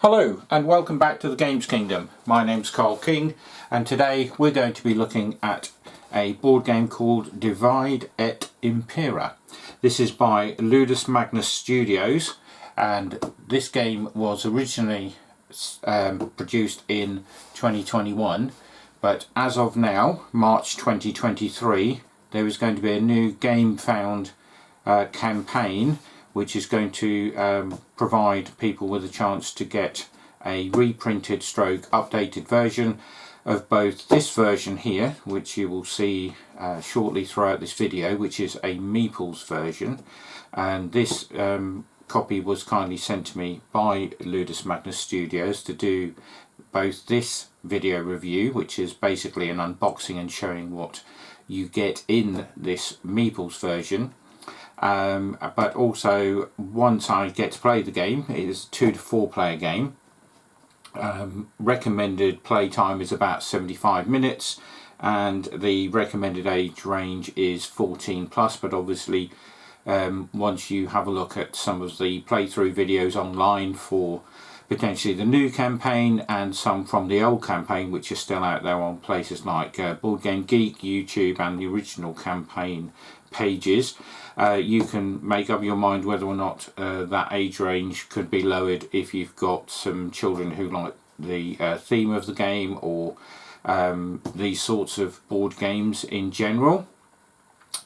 Hello and welcome back to the Games Kingdom. My name's Carl King and today we're going to be looking at a board game called Divide Et Impera. This is by Ludus Magnus Studios and this game was originally produced in 2021, but as of now, March 2023, there is going to be a new Game Found campaign which is going to provide people with a chance to get a reprinted stroke updated version of both this version here, which you will see shortly throughout this video, which is a Meeples version, and this copy was kindly sent to me by Ludus Magnus Studios to do both this video review, which is basically an unboxing and showing what you get in this Meeples version, but also once I get to play the game. It is a 2 to 4 player game. Recommended play time is about 75 minutes and the recommended age range is 14 plus, but obviously once you have a look at some of the playthrough videos online for potentially the new campaign and some from the old campaign which are still out there on places like Board Game Geek, YouTube and the original campaign pages, you can make up your mind whether or not that age range could be lowered if you've got some children who like the theme of the game or these sorts of board games in general.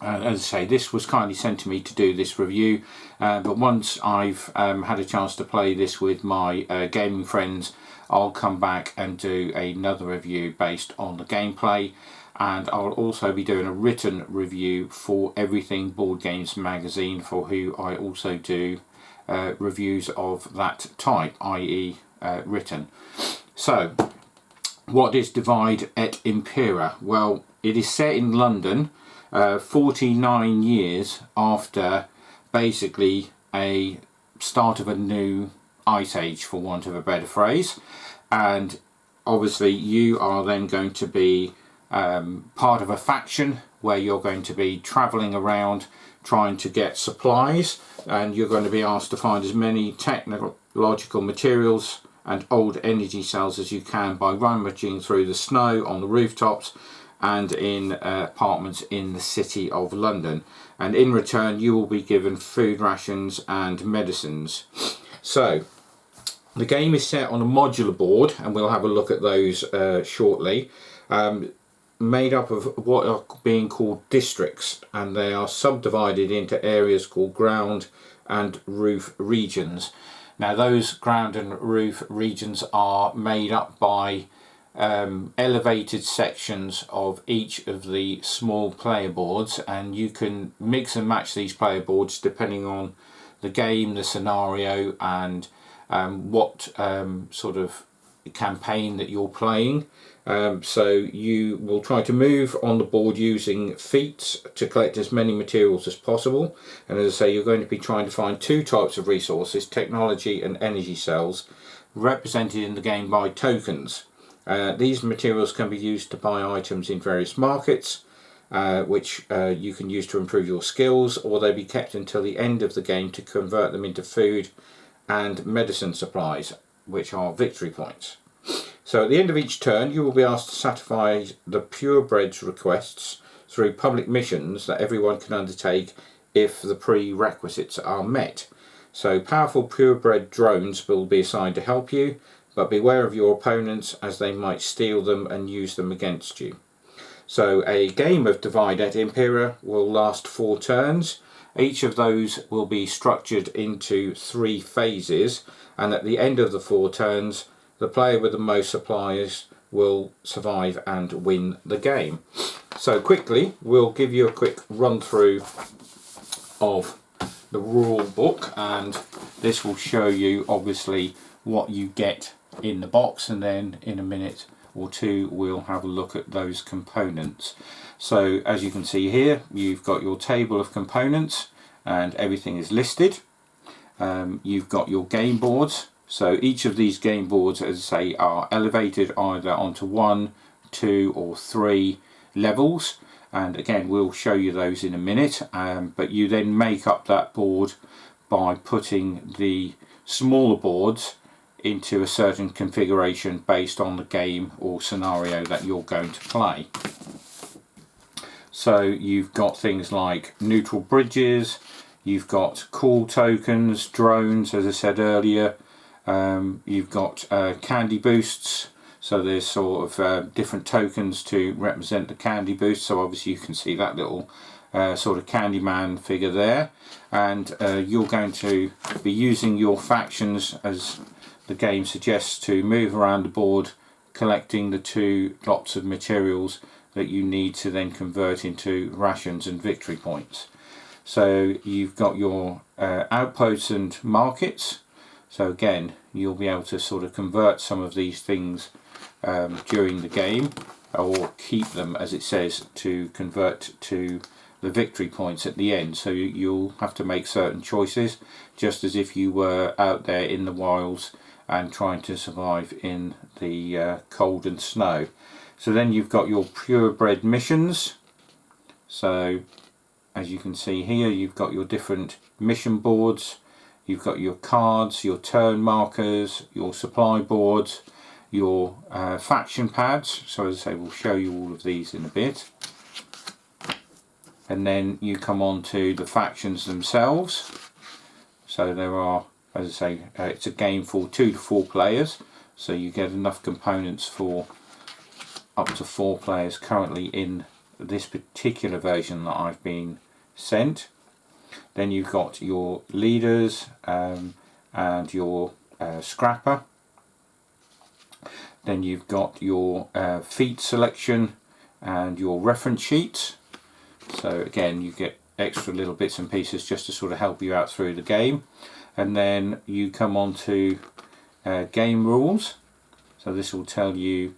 As I say, this was kindly sent to me to do this review, but once I've had a chance to play this with my gaming friends, I'll come back and do another review based on the gameplay, and I'll also be doing a written review for Everything Board Games magazine, for who I also do reviews of that type, i.e. Written. So, what is Divide Et Impera? Well, it is set in London 49 years after basically a start of a new ice age, for want of a better phrase, and obviously you are then going to be part of a faction where you're going to be travelling around trying to get supplies, and you're going to be asked to find as many technological materials and old energy cells as you can by rummaging through the snow on the rooftops and in apartments in the city of London, and in return you will be given food rations and medicines. So the game is set on a modular board, and we'll have a look at those shortly, made up of what are being called districts, and they are subdivided into areas called ground and roof regions. Now those ground and roof regions are made up by elevated sections of each of the small player boards, and you can mix and match these player boards depending on the game, the scenario, and what sort of campaign that you're playing. So you will try to move on the board using feats to collect as many materials as possible, and as I say, you're going to be trying to find two types of resources, technology and energy cells, represented in the game by tokens. These materials can be used to buy items in various markets, which you can use to improve your skills, or they be kept until the end of the game to convert them into food and medicine supplies, which are victory points. So at the end of each turn you will be asked to satisfy the purebreds' requests through public missions that everyone can undertake if the prerequisites are met. So powerful purebred drones will be assigned to help you, but beware of your opponents as they might steal them and use them against you. So a game of Divide Et Impera will last 4 turns. Each of those will be structured into 3 phases, and at the end of the 4 turns the player with the most supplies will survive and win the game. So quickly, we'll give you a quick run through of the rule book, and this will show you obviously what you get in the box, and then in a minute or two we'll have a look at those components. So as you can see here, you've got your table of components and everything is listed. You've got your game boards. So each of these game boards, as I say, are elevated either onto 1, 2 or 3 levels, and again we'll show you those in a minute, but you then make up that board by putting the smaller boards into a certain configuration based on the game or scenario that you're going to play. So you've got things like neutral bridges, you've got call tokens, drones, as I said earlier, you've got candy boosts, so there's sort of different tokens to represent the candy boost. So obviously you can see that little sort of Candyman figure there, and you're going to be using your factions, as the game suggests, to move around the board collecting the 2 lots of materials that you need to then convert into rations and victory points. So you've got your outposts and markets, so again you'll be able to sort of convert some of these things during the game, or keep them, as it says, to convert to the victory points at the end. So you'll have to make certain choices, just as if you were out there in the wilds and trying to survive in the cold and snow. So then you've got your purebred missions. So as you can see here, you've got your different mission boards, you've got your cards, your turn markers, your supply boards, your faction pads. So as I say, we'll show you all of these in a bit. And then you come on to the factions themselves. So there are, as I say, it's a game for 2 to 4 players, so you get enough components for up to 4 players currently in this particular version that I've been sent. Then you've got your leaders and your scrapper. Then you've got your feat selection and your reference sheets. So again, you get extra little bits and pieces just to sort of help you out through the game. And then you come on to game rules. So this will tell you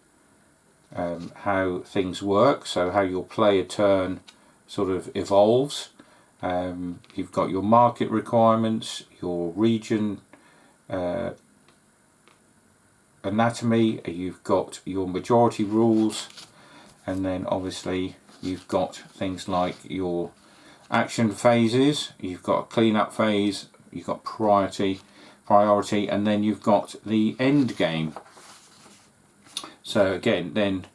how things work, so how your player turn sort of evolves. You've got your market requirements, your region anatomy, you've got your majority rules, and then obviously you've got things like your action phases. You've got a cleanup phase, you've got priority, and then you've got the end game. So again, then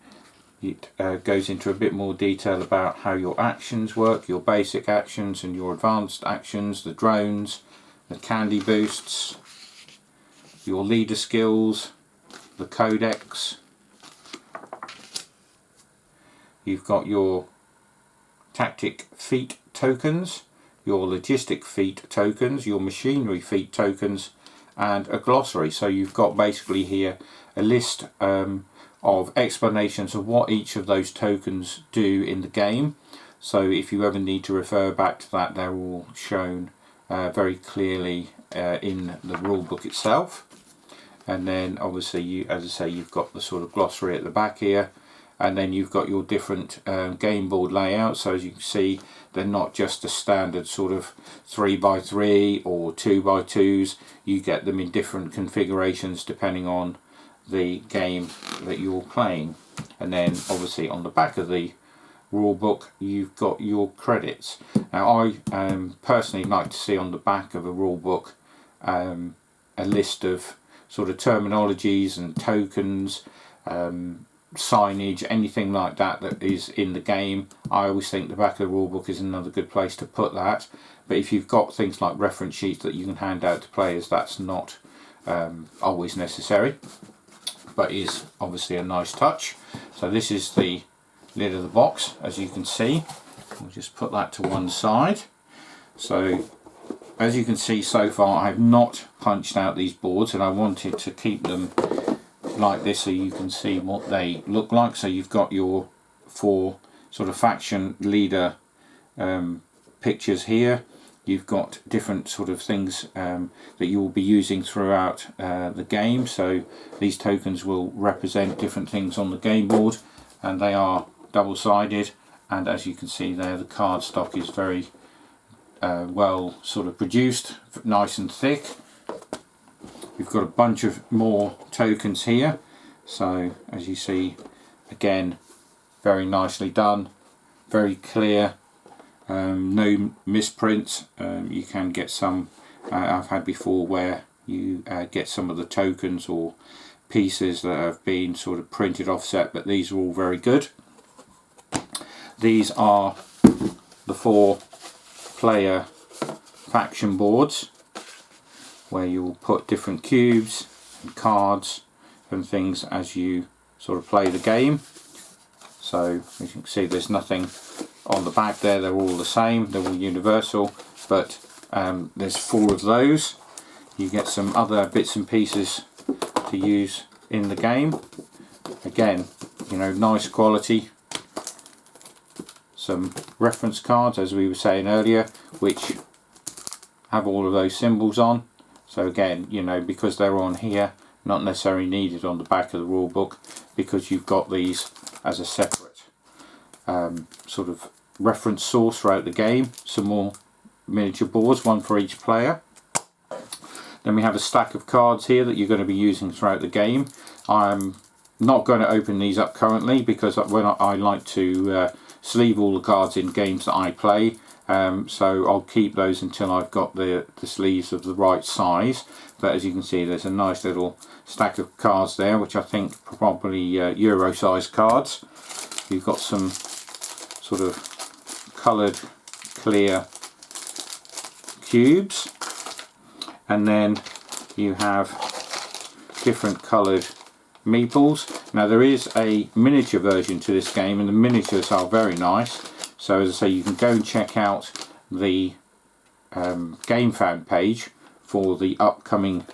it goes into a bit more detail about how your actions work, your basic actions and your advanced actions, the drones, the candy boosts, your leader skills, the codex. You've got your tactic feat tokens, your logistic feat tokens, your machinery feat tokens, and a glossary. So you've got basically here a list of explanations of what each of those tokens do in the game. So if you ever need to refer back to that, they're all shown very clearly in the rule book itself. And then obviously, you, as I say, you've got the sort of glossary at the back here, and then you've got your different game board layouts. So as you can see, they're not just a standard sort of 3x3 or 2x2s. You get them in different configurations depending on the game that you're playing. And then obviously on the back of the rule book you've got your credits. Now I personally like to see on the back of a rule book a list of sort of terminologies and tokens, signage, anything like that that is in the game. I always think the back of the rule book is another good place to put that. But if you've got things like reference sheets that you can hand out to players, that's not always necessary, but is obviously a nice touch. So this is the lid of the box, as you can see. We'll just put that to one side. So as you can see, so far I have not punched out these boards, and I wanted to keep them like this so you can see what they look like. So you've got your 4 sort of faction leader pictures here. You've got different sort of things that you will be using throughout the game. So these tokens will represent different things on the game board, and they are double-sided. And as you can see there, the card stock is very well sort of produced, nice and thick. We've got a bunch of more tokens here. So as you see, again, very nicely done, very clear. No misprints. You can get some I've had before where you get some of the tokens or pieces that have been sort of printed offset, but these are all very good. These are the 4 player faction boards, where you will put different cubes and cards and things as you sort of play the game. So as you can see, there's nothing on the back there, they're all the same, they're all universal, but there's 4 of those. You get some other bits and pieces to use in the game. Again, you know, nice quality. Some reference cards, as we were saying earlier, which have all of those symbols on. So again, you know, because they're on here, not necessarily needed on the back of the rule book, because you've got these as a separate sort of reference source throughout the game. Some more miniature boards, 1 for each player. Then we have a stack of cards here that you're going to be using throughout the game. I'm not going to open these up currently, because when I like to sleeve all the cards in games that I play, so I'll keep those until I've got the sleeves of the right size. But as you can see, there's a nice little stack of cards there, which I think probably Euro size cards. You've got some sort of coloured clear cubes, and then you have different coloured meeples. Now there is a miniature version to this game, and the miniatures are very nice. So as I say, you can go and check out the GameFound page for the upcoming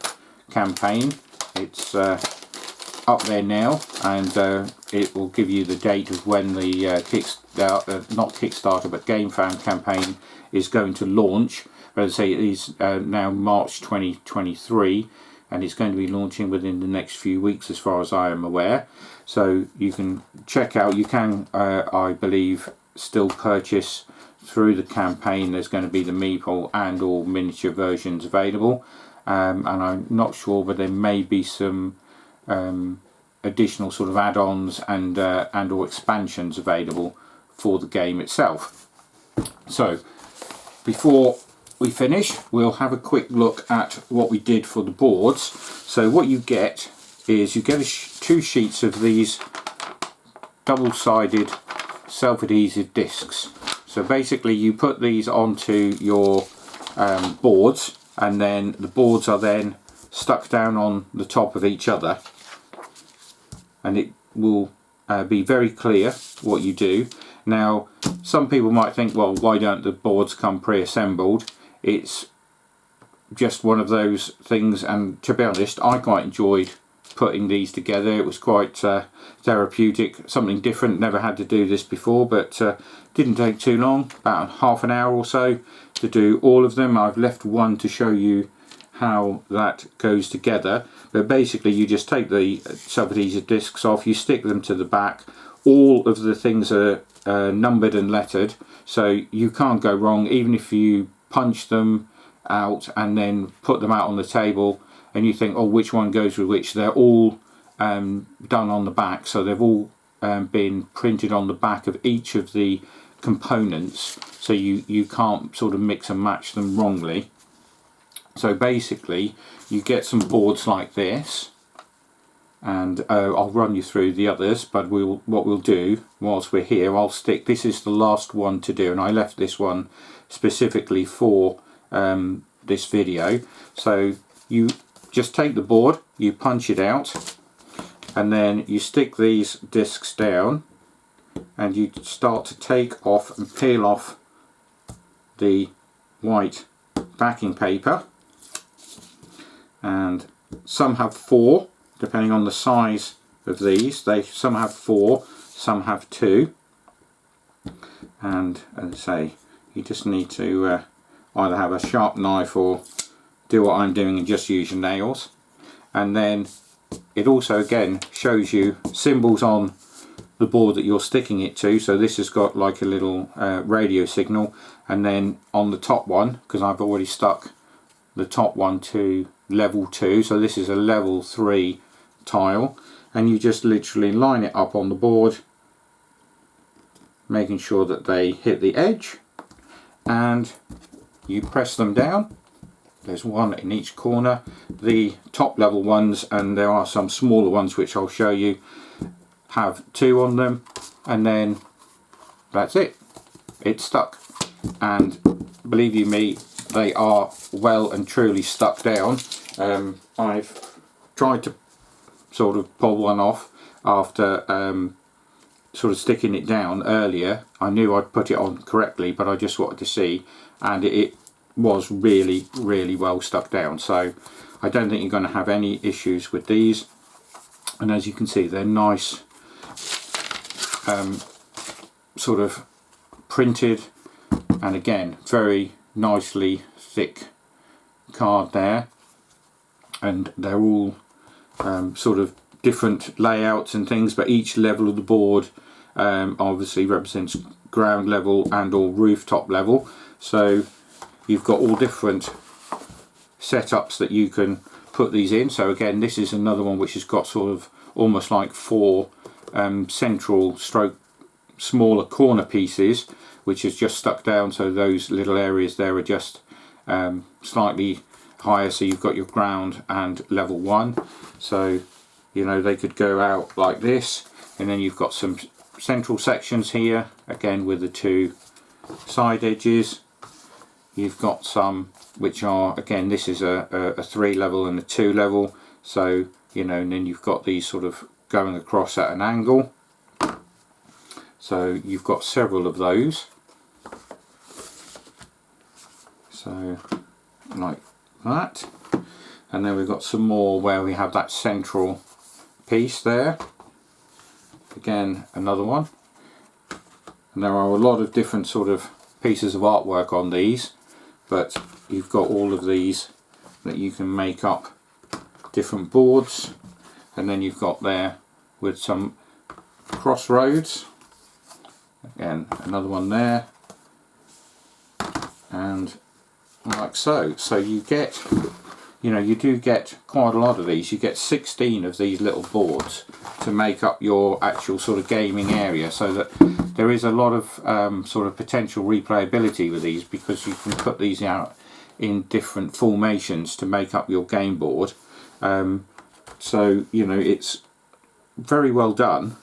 campaign. It's up there now, and it will give you the date of when the not Kickstarter but GameFound campaign is going to launch. But as I say, it is now March 2023, and it's going to be launching within the next few weeks as far as I am aware. So you can check out, you can I believe still purchase through the campaign. There's going to be the meeple and all miniature versions available, and I'm not sure, but there may be some additional sort of add-ons and or expansions available for the game itself. So before we finish, we'll have a quick look at what we did for the boards. So what you get is you get 2 sheets of these double-sided self-adhesive discs. So basically you put these onto your boards, and then the boards are then stuck down on the top of each other, and it will be very clear what you do. Now some people might think, well, why don't the boards come pre-assembled? It's just one of those things, and to be honest, I quite enjoyed putting these together. It was quite therapeutic, something different. Never had to do this before, but didn't take too long, about half an hour or so to do all of them. I've left one to show you how that goes together, but basically you just take the self-adhesive discs off, you stick them to the back. All of the things are numbered and lettered, so you can't go wrong, even if you punch them out and then put them out on the table and you think, oh, which one goes with which. They're all done on the back, so they've all been printed on the back of each of the components, so you can't sort of mix and match them wrongly. So basically you get some boards like this, and I'll run you through the others, but what we'll do whilst we're here, I'll stick, this is the last one to do, and I left this one specifically for this video. So you just take the board, you punch it out, and then you stick these discs down, and you start to take off and peel off the white backing paper. And some have 4, depending on the size of these. Some have 4, some have 2, and as I say, you just need to either have a sharp knife or do what I'm doing and just use your nails. And then it also again shows you symbols on the board that you're sticking it to. So this has got like a little radio signal, and then on the top one, because I've already stuck the top one to level 2, so this is a level 3 tile, and you just literally line it up on the board, making sure that they hit the edge, and you press them down, there's one in each corner. The top level ones, and there are some smaller ones which I'll show you, have 2 on them, and then that's it. It's stuck, and believe you me, they are well and truly stuck down. I've tried to sort of pull one off after sort of sticking it down earlier. I knew I'd put it on correctly, but I just wanted to see, and it was really well stuck down, so I don't think you're going to have any issues with these. And as you can see, they're nice, sort of printed, and again very nicely thick card there, and they're all sort of different layouts and things, but each level of the board obviously represents ground level and or rooftop level, so you've got all different setups that you can put these in. So again, this is another one which has got sort of almost like 4 central stroke smaller corner pieces which is just stuck down, so those little areas there are just slightly higher, so you've got your ground and level 1, so you know they could go out like this, and then you've got some central sections here again with the 2 side edges. You've got some which are, again, this is a 3 level and a 2 level, so you know, and then you've got these sort of going across at an angle, so you've got several of those, so like that. And then we've got some more where we have that central piece there, again another one, and there are a lot of different sort of pieces of artwork on these, but you've got all of these that you can make up different boards. And then you've got there with some crossroads, again another one there, and like so. So you get, you know, you do get quite a lot of these. You get 16 of these little boards to make up your actual sort of gaming area, so that there is a lot of sort of potential replayability with these, because you can put these out in different formations to make up your game board. So you know, it's very well done,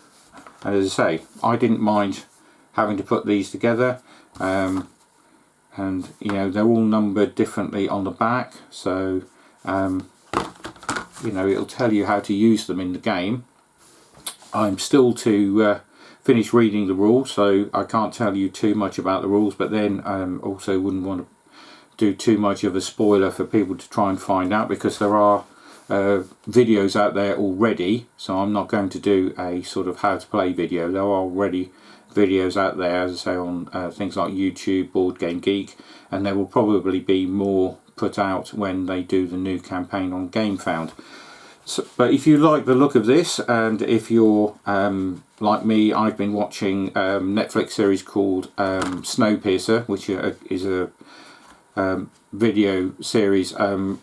and as I say, I didn't mind having to put these together, and you know, they're all numbered differently on the back, so you know, it'll tell you how to use them in the game. I'm still to finish reading the rules, so I can't tell you too much about the rules, but then also wouldn't want to do too much of a spoiler for people to try and find out, because there are videos out there already, so I'm not going to do a sort of how to play video. There are already videos out there, as I say, on things like YouTube, Board Game Geek, and there will probably be more put out when they do the new campaign on GameFound. So, but if you like the look of this, and if you're like me, I've been watching a Netflix series called Snowpiercer, which is a video series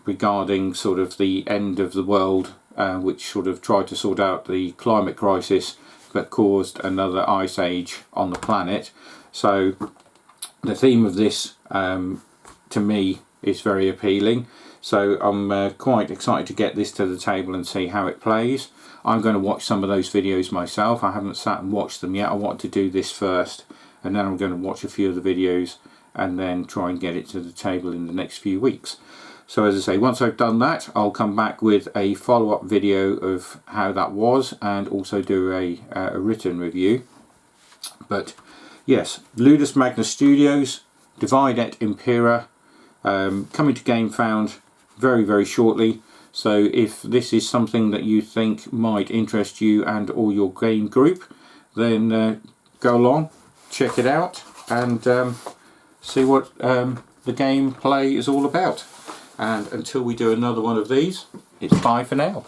regarding sort of the end of the world, which sort of tried to sort out the climate crisis that caused another ice age on the planet. So the theme of this to me is very appealing, so I'm quite excited to get this to the table and see how it plays. I'm going to watch some of those videos myself. I haven't sat and watched them yet. I want to do this first, and then I'm going to watch a few of the videos and then try and get it to the table in the next few weeks. So as I say, once I've done that, I'll come back with a follow-up video of how that was, and also do a written review. But yes, Ludus Magnus Studios, Divide Et Impera, coming to GameFound very shortly. So if this is something that you think might interest you and or your game group, then go along, check it out, and see what the gameplay is all about. And until we do another one of these, it's bye for now.